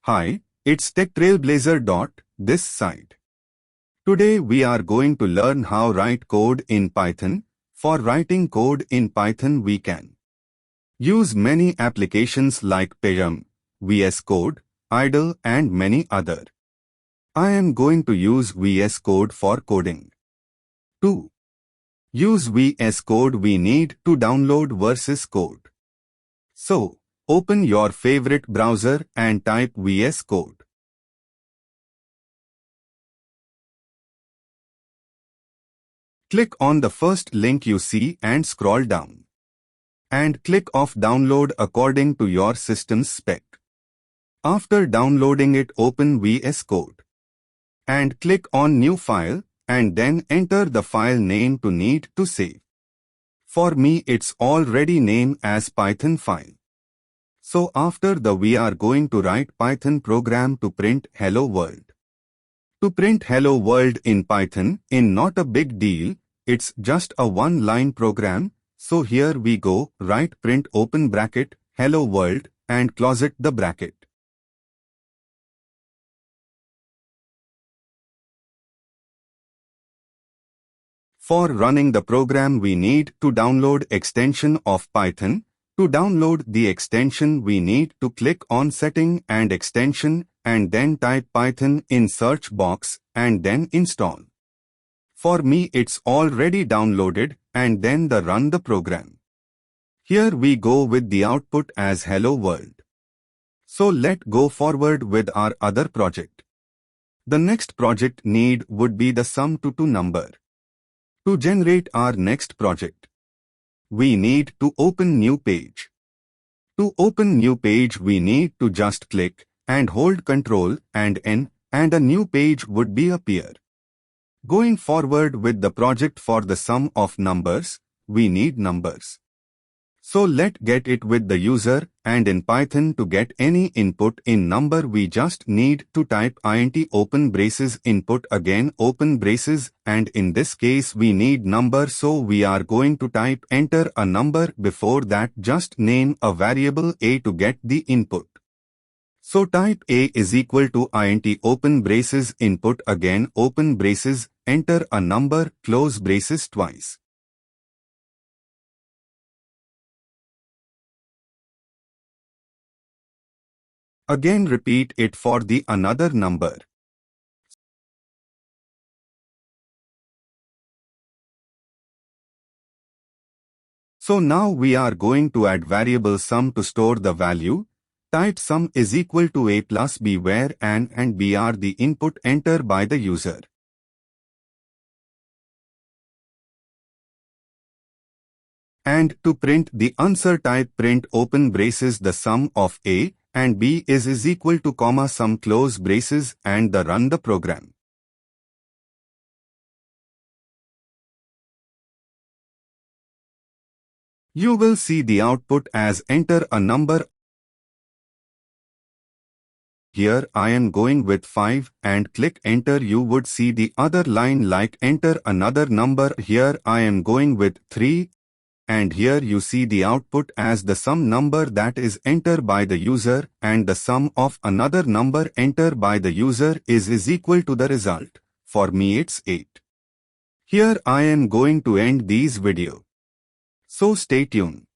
Hi, it's TechTrailblazer. This side. Today we are going to learn how write code in Python. For writing code in Python we can use many applications like Python, VS Code, Idle and many other. I am going to use VS Code for coding. To use VS Code we need to download VS Code. So, open your favorite browser and type VS Code. Click on the first link you see and scroll down. And click off download according to your system's spec. After downloading it, open VS Code. And click on new file and then enter the file name to need to save. For me it's already named as Python file. So after we are going to write Python program to print hello world. To print hello world in Python in not a big deal, it's just a one-line program. So here we go, write print open bracket hello world and close it the bracket. For running the program we need to download extension of Python. To download the extension we need to click on setting and extension and then type Python in search box and then install. For me it's already downloaded and then run the program. Here we go with the output as hello world. So let's go forward with our other project. The next project need would be the sum to two number. To generate our next project, we need to open new page. To open new page we need to just click and hold Ctrl and N and a new page would be appear. Going forward with the project for the sum of numbers, we need numbers. So let's get it with the user and in Python to get any input in number we just need to type int open braces input again open braces and in this case we need number so we are going to type enter a number before that just name a variable a to get the input. So type a is equal to int open braces input again open braces enter a number close braces twice. Again repeat it for the another number. So now we are going to add variable sum to store the value. Type sum is equal to a plus b where an and b are the input entered by the user. And to print the answer type print open braces the sum of a and b is equal to comma sum close braces and run the program. You will see the output as enter a number. Here I am going with 5 and click enter you would see the other line like enter another number. Here I am going with 3. And here you see the output as the sum number that is entered by the user and the sum of another number entered by the user is equal to the result. For me it's 8. Here I am going to end this video. So stay tuned.